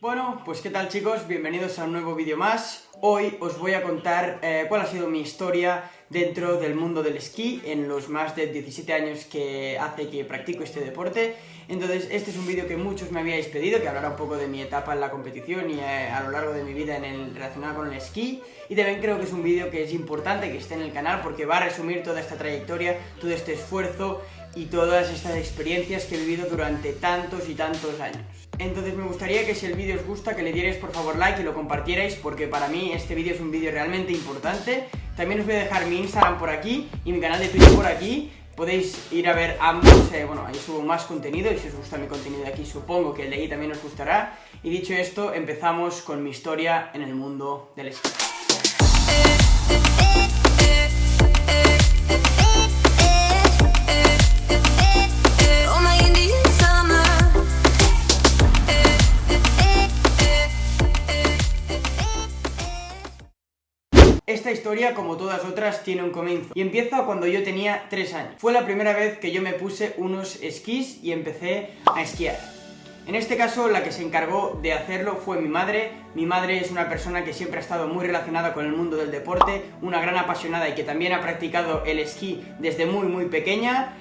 Bueno, pues qué tal chicos, bienvenidos a un nuevo vídeo más. Hoy os voy a contar cuál ha sido mi historia dentro del mundo del esquí en los más de 17 años que hace que practico este deporte. Entonces este es un vídeo que muchos me habíais pedido, que hablará un poco de mi etapa en la competición y a lo largo de mi vida relacionada con el esquí. Y también creo que es un vídeo que es importante que esté en el canal porque va a resumir toda esta trayectoria, todo este esfuerzo y todas estas experiencias que he vivido durante tantos y tantos años. Entonces me gustaría que si el vídeo os gusta que le dierais por favor like y lo compartierais, porque para mí este vídeo es un vídeo realmente importante. También os voy a dejar mi Instagram por aquí y mi canal de Twitter por aquí. Podéis ir a ver ambos, bueno, ahí subo más contenido y si os gusta mi contenido de aquí supongo que el de ahí también os gustará. Y dicho esto, empezamos con mi historia en el mundo del esquí. Esta historia, como todas otras, tiene un comienzo y empieza cuando yo tenía 3 años. Fue la primera vez que yo me puse unos esquís y empecé a esquiar. En este caso, la que se encargó de hacerlo fue mi madre. Mi madre es una persona que siempre ha estado muy relacionada con el mundo del deporte, una gran apasionada y que también ha practicado el esquí desde muy pequeña.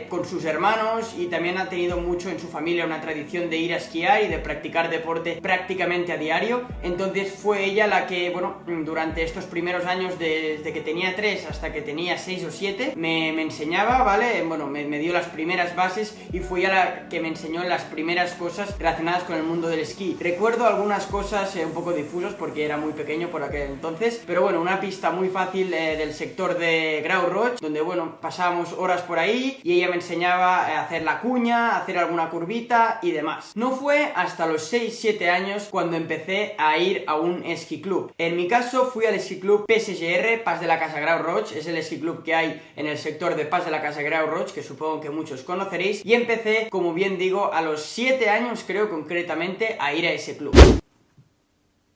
Con sus hermanos, y también ha tenido mucho en su familia una tradición de ir a esquiar y de practicar deporte prácticamente a diario. Entonces fue ella la que, bueno, durante estos primeros años, desde que tenía 3 hasta que tenía 6 o 7, me enseñaba, ¿vale? Bueno, me dio las primeras bases y fue ella la que me enseñó las primeras cosas relacionadas con el mundo del esquí. Recuerdo algunas cosas un poco difusas porque era muy pequeño por aquel entonces, pero bueno, una pista muy fácil del sector de Grau Roig, donde, bueno, pasábamos horas por ahí y ella me enseñaba a hacer la cuña, a hacer alguna curvita y demás. No fue hasta los 6-7 años cuando empecé a ir a un esquí club. En mi caso fui al esquí club PSGR, Pas de la Casa Grau Roig, es el esquí club que hay en el sector de Pas de la Casa Grau Roig, que supongo que muchos conoceréis, y empecé, como bien digo, a los 7 años creo concretamente a ir a ese club.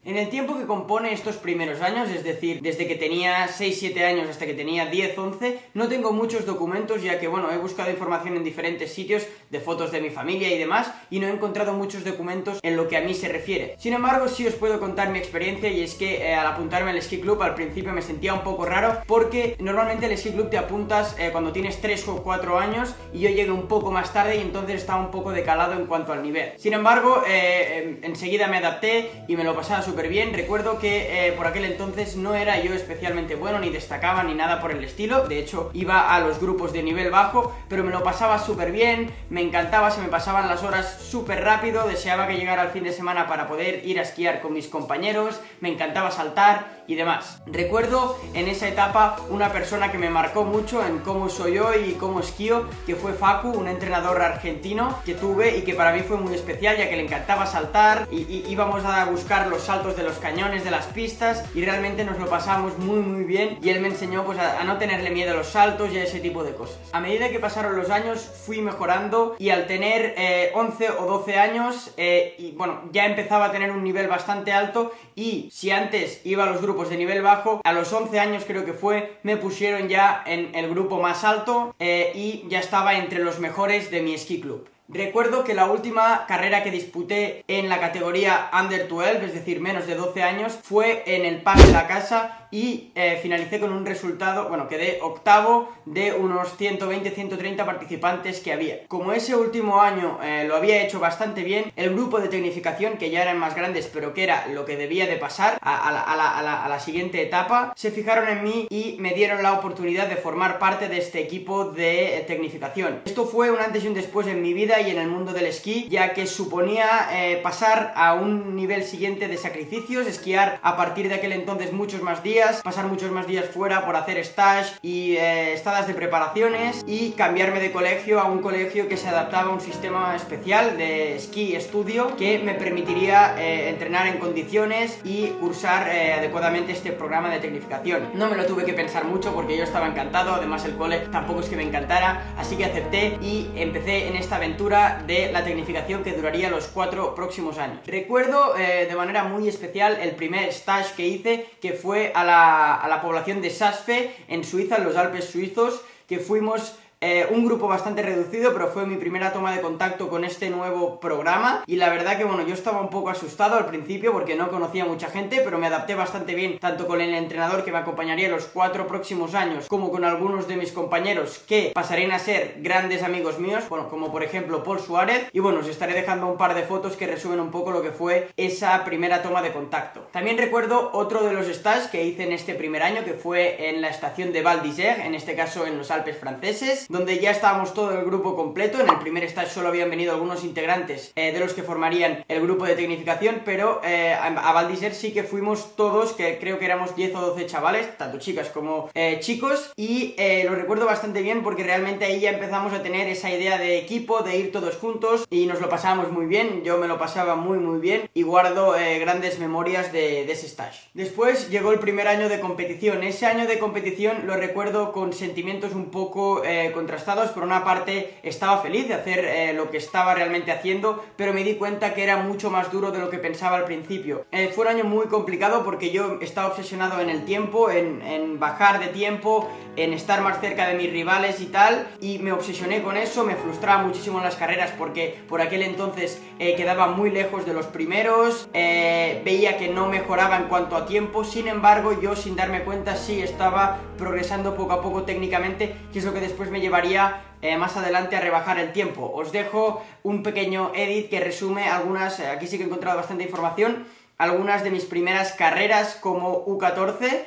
En el tiempo que compone estos primeros años, es decir, desde que tenía 6-7 años hasta que tenía 10-11, no tengo muchos documentos, ya que, bueno, he buscado información en diferentes sitios de fotos de mi familia y demás, y no he encontrado muchos documentos en lo que a mí se refiere. Sin embargo, sí os puedo contar mi experiencia, y es que al apuntarme al esquí club al principio me sentía un poco raro, porque normalmente el esquí club te apuntas cuando tienes 3 o 4 años, y yo llegué un poco más tarde y entonces estaba un poco decalado en cuanto al nivel. Sin embargo, enseguida me adapté y me lo pasaba súper bien. Recuerdo que por aquel entonces no era yo especialmente bueno, ni destacaba, ni nada por el estilo. De hecho, iba a los grupos de nivel bajo, pero me lo pasaba súper bien, me encantaba, se me pasaban las horas súper rápido, deseaba que llegara el fin de semana para poder ir a esquiar con mis compañeros, me encantaba saltar y demás. Recuerdo en esa etapa una persona que me marcó mucho en cómo soy hoy y cómo esquío, que fue Facu, un entrenador argentino que tuve y que para mí fue muy especial, ya que le encantaba saltar y íbamos a buscar los saltos de los cañones de las pistas y realmente nos lo pasábamos muy bien, y él me enseñó pues a no tenerle miedo a los saltos y a ese tipo de cosas. A medida que pasaron los años fui mejorando, y al tener 11 o 12 años y bueno, ya empezaba a tener un nivel bastante alto, y si antes iba a los grupos de nivel bajo, a los 11 años creo que fue, me pusieron ya en el grupo más alto y ya estaba entre los mejores de mi esquí club. Recuerdo que la última carrera que disputé en la categoría Under 12, es decir, menos de 12 años, fue en el Pas de la Casa y finalicé con un resultado, bueno, quedé octavo de unos 120-130 participantes que había. Como ese último año lo había hecho bastante bien, el grupo de tecnificación, que ya eran más grandes, pero que era lo que debía de pasar a la siguiente etapa, se fijaron en mí y me dieron la oportunidad de formar parte de este equipo de tecnificación. Esto fue un antes y un después en mi vida y en el mundo del esquí, ya que suponía pasar a un nivel siguiente de sacrificios, esquiar a partir de aquel entonces muchos más días, pasar muchos más días fuera por hacer stage y estadas de preparaciones, y cambiarme de colegio a un colegio que se adaptaba a un sistema especial de esquí estudio que me permitiría entrenar en condiciones y cursar adecuadamente este programa de tecnificación. No me lo tuve que pensar mucho porque yo estaba encantado, además el cole tampoco es que me encantara, así que acepté y empecé en esta aventura de la tecnificación que duraría los 4 próximos años. Recuerdo de manera muy especial el primer stage que hice, que fue a la población de Saas-Fee en Suiza, en los Alpes suizos, que fuimos un grupo bastante reducido, pero fue mi primera toma de contacto con este nuevo programa y la verdad que bueno, yo estaba un poco asustado al principio porque no conocía mucha gente, pero me adapté bastante bien, tanto con el entrenador que me acompañaría los 4 próximos años, como con algunos de mis compañeros que pasarían a ser grandes amigos míos, bueno, como por ejemplo Paul Suárez, y bueno, os estaré dejando un par de fotos que resumen un poco lo que fue esa primera toma de contacto. También recuerdo otro de los stages que hice en este primer año, que fue en la estación de Val d'Isère, en este caso en los Alpes franceses, donde ya estábamos todo el grupo completo. En el primer stage solo habían venido algunos integrantes de los que formarían el grupo de tecnificación, pero a Val d'Isère sí que fuimos todos, que creo que éramos 10 o 12 chavales, tanto chicas como chicos, y lo recuerdo bastante bien porque realmente ahí ya empezamos a tener esa idea de equipo, de ir todos juntos, y nos lo pasábamos muy bien. Yo me lo pasaba muy bien y guardo grandes memorias de ese stage. Después llegó el primer año de competición. Ese año de competición lo recuerdo con sentimientos un poco contrastados. Por una parte estaba feliz de hacer lo que estaba realmente haciendo, pero me di cuenta que era mucho más duro de lo que pensaba al principio. Fue un año muy complicado porque yo estaba obsesionado en el tiempo, en bajar de tiempo, en estar más cerca de mis rivales y tal, y me obsesioné con eso. Me frustraba muchísimo en las carreras porque por aquel entonces quedaba muy lejos de los primeros, veía que no mejoraba en cuanto a tiempo. Sin embargo, yo sin darme cuenta sí estaba progresando poco a poco técnicamente, que es lo que después me llevaría más adelante a rebajar el tiempo. Os dejo un pequeño edit que resume algunas, aquí sí que he encontrado bastante información, algunas de mis primeras carreras como U14,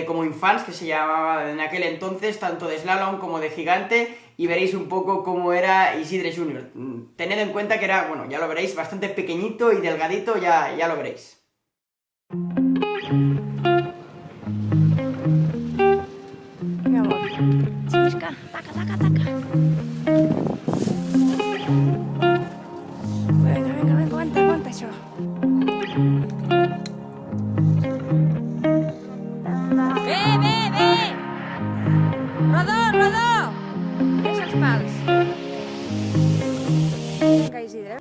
como Infants, que se llamaba en aquel entonces, tanto de slalom como de gigante, y veréis un poco cómo era Isidre Junior. Tened en cuenta que era, bueno, ya lo veréis, bastante pequeñito y delgadito, ya lo veréis. Mi amor, chiquisca, taca, taca, taca. Venga, aguanta això. Bé! Rodó! Deixa els pals. Vinga, Isidre.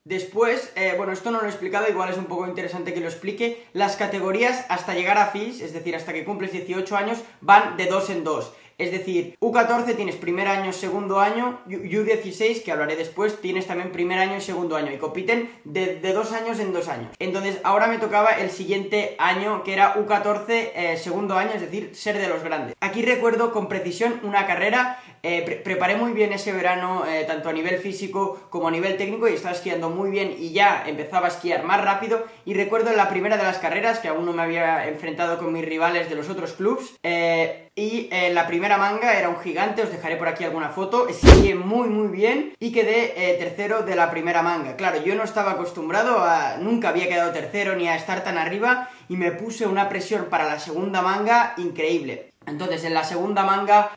Después, bueno, esto no lo he explicado, igual es un poco interesante que lo explique. Las categorías hasta llegar a FIS, es decir, hasta que cumples 18 años, van de 2 en 2. Es decir, U14 tienes primer año, segundo año, U16, que hablaré después, tienes también primer año y segundo año, y compiten de 2 años en 2 años. Entonces, ahora me tocaba el siguiente año, que era U14, segundo año, es decir, ser de los grandes. Aquí recuerdo con precisión una carrera. Preparé muy bien ese verano, tanto a nivel físico como a nivel técnico, y estaba esquiando muy bien y ya empezaba a esquiar más rápido. Y recuerdo en la primera de las carreras, que aún no me había enfrentado con mis rivales de los otros clubs, y la primera manga era un gigante, os dejaré por aquí alguna foto. Esquié muy bien y quedé tercero de la primera manga. Claro, yo no estaba acostumbrado nunca había quedado tercero ni a estar tan arriba, y me puse una presión para la segunda manga increíble. Entonces en la segunda manga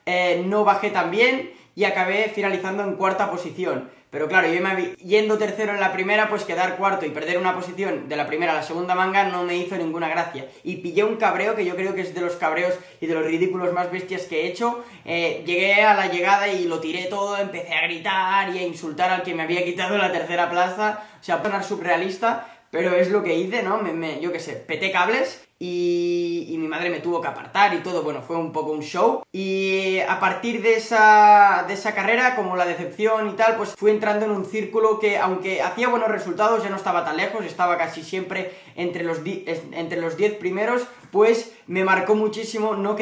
no bajé tan bien y acabé finalizando en cuarta posición. Pero claro, yo yendo tercero en la primera, pues quedar cuarto y perder una posición de la primera a la segunda manga no me hizo ninguna gracia. Y pillé un cabreo que yo creo que es de los cabreos y de los ridículos más bestias que he hecho. Llegué a la llegada y lo tiré todo, empecé a gritar y a insultar al que me había quitado la tercera plaza. O sea, sonar surrealista, pero es lo que hice, ¿no? Yo qué sé, peté cables y mi madre me tuvo que apartar y todo. Bueno, fue un poco un show. Y a partir de esa carrera, como la decepción y tal, pues fui entrando en un círculo que, aunque hacía buenos resultados, ya no estaba tan lejos, estaba casi siempre entre los 10 primeros. Pues me marcó muchísimo no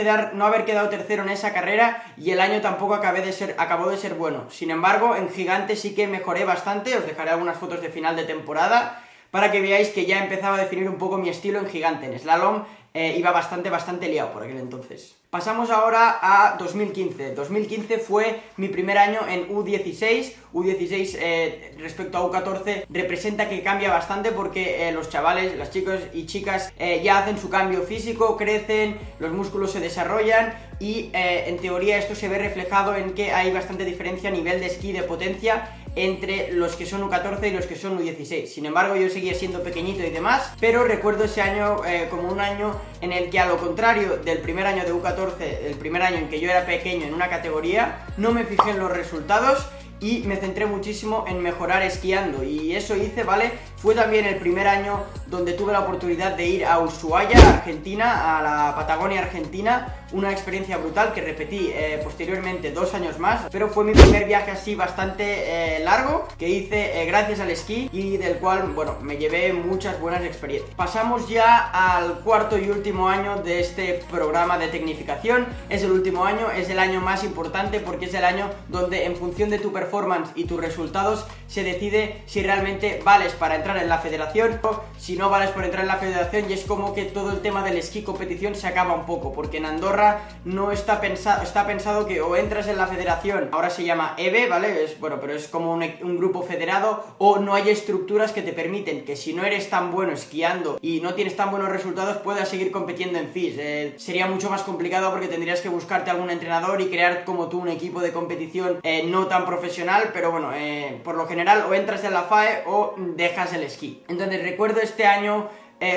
haber quedado tercero en esa carrera, y el año tampoco acabó de ser bueno. Sin embargo, en gigante sí que mejoré bastante. Os dejaré algunas fotos de final de temporada para que veáis que ya empezaba a definir un poco mi estilo en gigante. En slalom iba bastante liado por aquel entonces. Pasamos ahora a 2015. 2015 fue mi primer año en U16. U16 respecto a U14 representa que cambia bastante porque los chavales, las chicos y chicas ya hacen su cambio físico, crecen, los músculos se desarrollan y en teoría esto se ve reflejado en que hay bastante diferencia a nivel de esquí, de potencia entre los que son U14 y los que son U16. Sin embargo, yo seguía siendo pequeñito y demás, pero recuerdo ese año como un año en el que, a lo contrario del primer año de U14, el primer año en que yo era pequeño en una categoría, no me fijé en los resultados y me centré muchísimo en mejorar esquiando, y eso hice, ¿vale? Fue también el primer año donde tuve la oportunidad de ir a Ushuaia, Argentina, a la Patagonia Argentina, una experiencia brutal que repetí posteriormente 2 años más, pero fue mi primer viaje así bastante largo que hice gracias al esquí, y del cual, bueno, me llevé muchas buenas experiencias. Pasamos ya al cuarto y último año de este programa de tecnificación. Es el último año, es el año más importante porque es el año donde, en función de tu performance y tus resultados, se decide si realmente vales para entrar en la federación o si no vales para entrar en la federación, y es como que todo el tema del esquí competición se acaba un poco, porque en Andorra no está pensado que o entras en la federación, ahora se llama EVE, ¿vale? Pero es como un grupo federado, o no hay estructuras que te permiten que si no eres tan bueno esquiando y no tienes tan buenos resultados, puedas seguir compitiendo en FIS. Sería mucho más complicado porque tendrías que buscarte algún entrenador y crear como tú un equipo de competición no tan profesional, pero bueno, por lo general o entras en la FAE o dejas el esquí. Entonces recuerdo este año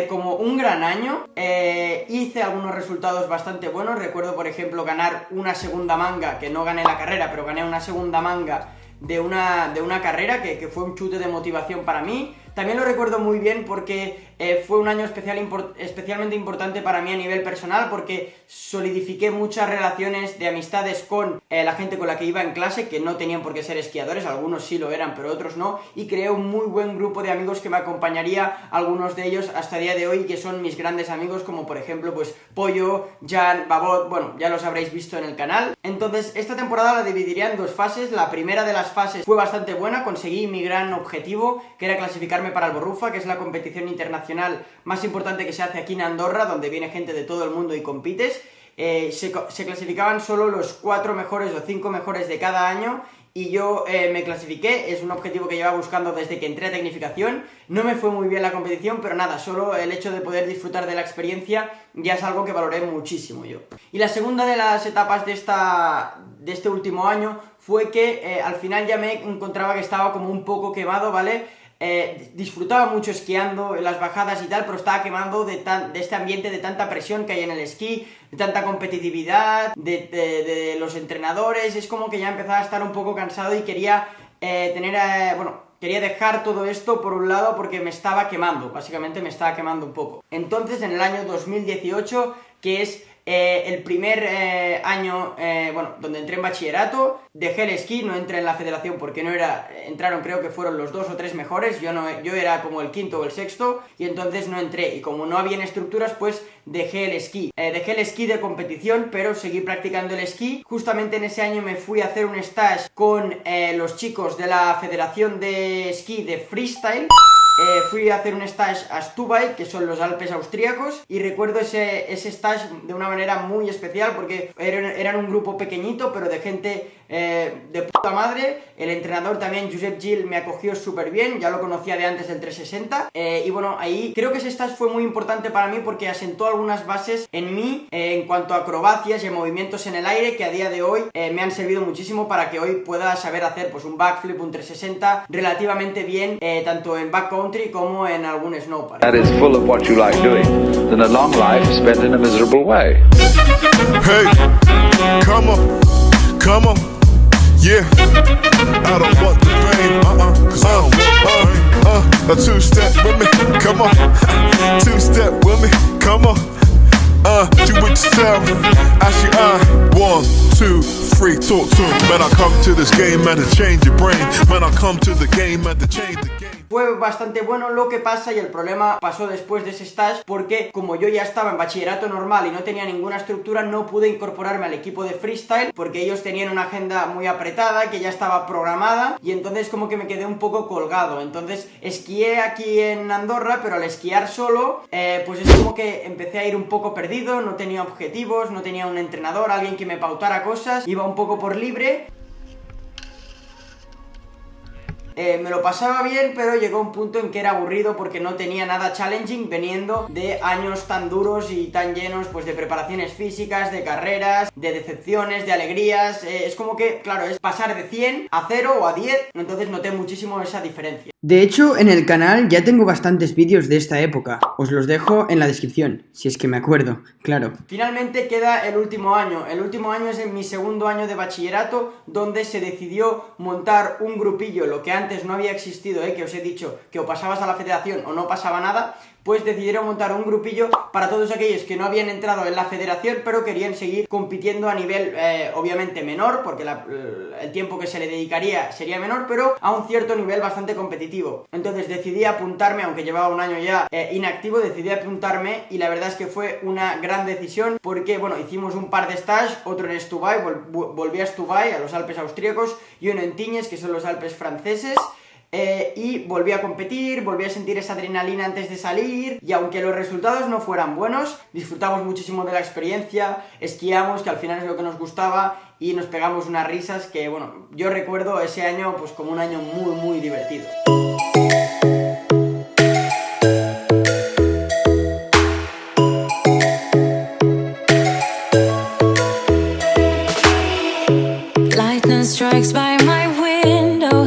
como un gran año. Hice algunos resultados bastante buenos. Recuerdo, por ejemplo, ganar una segunda manga, que no gané la carrera, pero gané una segunda manga de una carrera que fue un chute de motivación para mí. También lo recuerdo muy bien porque fue un año especialmente importante para mí a nivel personal, porque solidifiqué muchas relaciones de amistades con la gente con la que iba en clase, que no tenían por qué ser esquiadores, algunos sí lo eran, pero otros no, y creé un muy buen grupo de amigos que me acompañaría, algunos de ellos hasta el día de hoy, que son mis grandes amigos, como por ejemplo pues Pollo, Jan, Babot, bueno, ya los habréis visto en el canal. Entonces esta temporada la dividiría en 2 fases. La primera de las fases fue bastante buena, conseguí mi gran objetivo, que era clasificarme para el Borrufa, que es la competición internacional más importante que se hace aquí en Andorra, donde viene gente de todo el mundo y compites. Se clasificaban solo los 4 mejores o 5 mejores de cada año, y yo me clasifiqué. Es un objetivo que llevaba buscando desde que entré a tecnificación. No me fue muy bien la competición, pero nada, solo el hecho de poder disfrutar de la experiencia ya es algo que valoré muchísimo yo. Y la segunda de las etapas de este último año fue que al final ya me encontraba que estaba como un poco quemado, ¿vale? Disfrutaba mucho esquiando en las bajadas y tal, pero estaba quemando de este ambiente, de tanta presión que hay en el esquí, de tanta competitividad, de los entrenadores. Es como que ya empezaba a estar un poco cansado y quería quería dejar todo esto por un lado, porque me estaba quemando, básicamente me estaba quemando un poco. Entonces, en el año 2018, que es el primer año donde entré en bachillerato, dejé el esquí, no entré en la federación porque entraron, creo que fueron los 2 o 3 mejores, yo era como el 5º o el 6º, y entonces no entré, y como no habían estructuras, pues dejé el esquí. Dejé el esquí de competición, pero seguí practicando el esquí. Justamente en ese año me fui a hacer un stage con los chicos de la Federación de Esquí de Freestyle. Fui a hacer un stage a Stubai, que son los Alpes austríacos, y recuerdo ese stage de una manera muy especial porque eran un grupo pequeñito, pero de gente de puta madre. El entrenador también, Josep Gil, me acogió súper bien, ya lo conocía de antes del 360, y bueno, ahí creo que ese stage fue muy importante para mí porque asentó algunas bases en mí en cuanto a acrobacias y a movimientos en el aire, que a día de hoy me han servido muchísimo para que hoy pueda saber hacer pues un backflip, un 360 relativamente bien, tanto en backcountry como en algún snowpark. That is full of what you like doing, then a long life spent in a miserable way. Hey, come on, yeah. I don't want the pain, cause I don't want a 2-step with me, come on. 2-step with me, come on. Do it yourself. Actually, 1, 2, 3, talk to me. Man, I come to this game and to change your brain. Man, I come to the game and to change the game. Fue bastante bueno. Lo que pasa, y el problema pasó después de ese stage, porque como yo ya estaba en bachillerato normal y no tenía ninguna estructura, no pude incorporarme al equipo de freestyle porque ellos tenían una agenda muy apretada que ya estaba programada, y entonces como que me quedé un poco colgado. Entonces esquié aquí en Andorra, pero al esquiar solo, pues es como que empecé a ir un poco perdido, no tenía objetivos, no tenía un entrenador, alguien que me pautara cosas, iba un poco por libre. me lo pasaba bien, pero llegó un punto en que era aburrido porque no tenía nada challenging veniendo de años tan duros y tan llenos pues de preparaciones físicas, de carreras, de decepciones, de alegrías. Es como que, claro, es pasar de 100 a 0 o a 10, entonces noté muchísimo esa diferencia. De hecho, en el canal ya tengo bastantes vídeos de esta época, os los dejo en la descripción, si es que me acuerdo, claro. Finalmente queda el último año es en mi segundo año de bachillerato, donde se decidió montar un grupillo, lo que antes no había existido, que os he dicho que o pasabas a la federación o no pasaba nada, pues decidieron montar un grupillo para todos aquellos que no habían entrado en la federación, pero querían seguir compitiendo a nivel, obviamente menor, porque el tiempo que se le dedicaría sería menor, pero a un cierto nivel bastante competitivo. Entonces decidí apuntarme, aunque llevaba un año ya inactivo, decidí apuntarme y la verdad es que fue una gran decisión, porque, bueno, hicimos un par de stage, otro en Stubai, volví a Stubai, a los Alpes austríacos, y uno en Tignes, que son los Alpes franceses. Y volví a competir, volví a sentir esa adrenalina antes de salir, y aunque los resultados no fueran buenos, disfrutamos muchísimo de la experiencia, esquiamos, que al final es lo que nos gustaba, y nos pegamos unas risas que, bueno, yo recuerdo ese año pues como un año muy muy divertido. Lightning strikes by my window,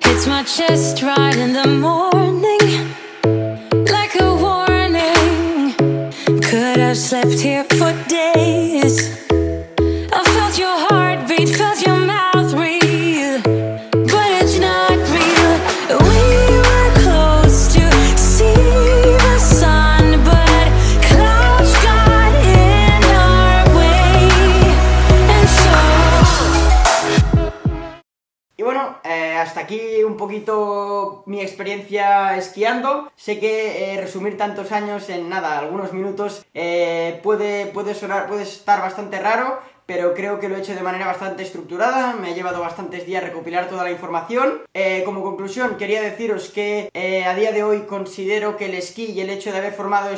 hits my chest right in the morning, like a warning. Could have slept here for days. I felt your heartbeat, felt your mouth breathe, but it's not real. We were close to see the sun, but clouds got in our way, and so. Y bueno, hasta aquí un poquito mi experiencia esquiando. Sé que resumir tantos años en nada, algunos minutos, puede estar bastante raro, pero creo que lo he hecho de manera bastante estructurada. Me ha llevado bastantes días recopilar toda la información. Como conclusión, quería deciros que a día de hoy considero que el esquí y el hecho de haber formado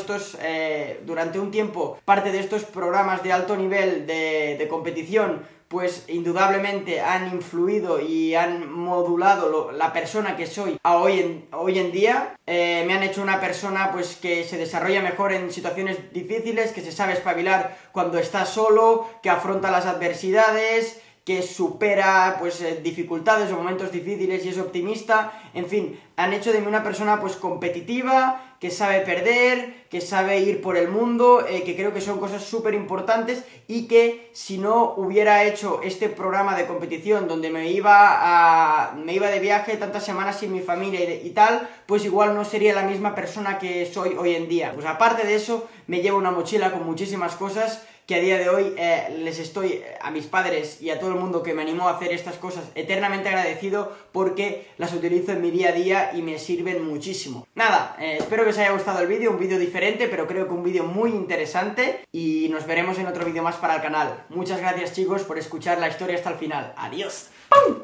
durante un tiempo parte de estos programas de alto nivel de competición, pues indudablemente han influido y han modulado la persona que soy a hoy en día. Me han hecho una persona pues que se desarrolla mejor en situaciones difíciles, que se sabe espabilar cuando está solo, que afronta las adversidades, que supera pues dificultades o momentos difíciles y es optimista. En fin, han hecho de mí una persona pues competitiva, que sabe perder, que sabe ir por el mundo, que creo que son cosas súper importantes, y que si no hubiera hecho este programa de competición donde me iba de viaje tantas semanas sin mi familia y tal, pues igual no sería la misma persona que soy hoy en día. Pues aparte de eso, me llevo una mochila con muchísimas cosas que a día de hoy les estoy, a mis padres y a todo el mundo que me animó a hacer estas cosas, eternamente agradecido, porque las utilizo en mi día a día y me sirven muchísimo. Nada, espero que os haya gustado el vídeo, un vídeo diferente, pero creo que un vídeo muy interesante, y nos veremos en otro vídeo más para el canal. Muchas gracias, chicos, por escuchar la historia hasta el final. ¡Adiós! ¡Pum!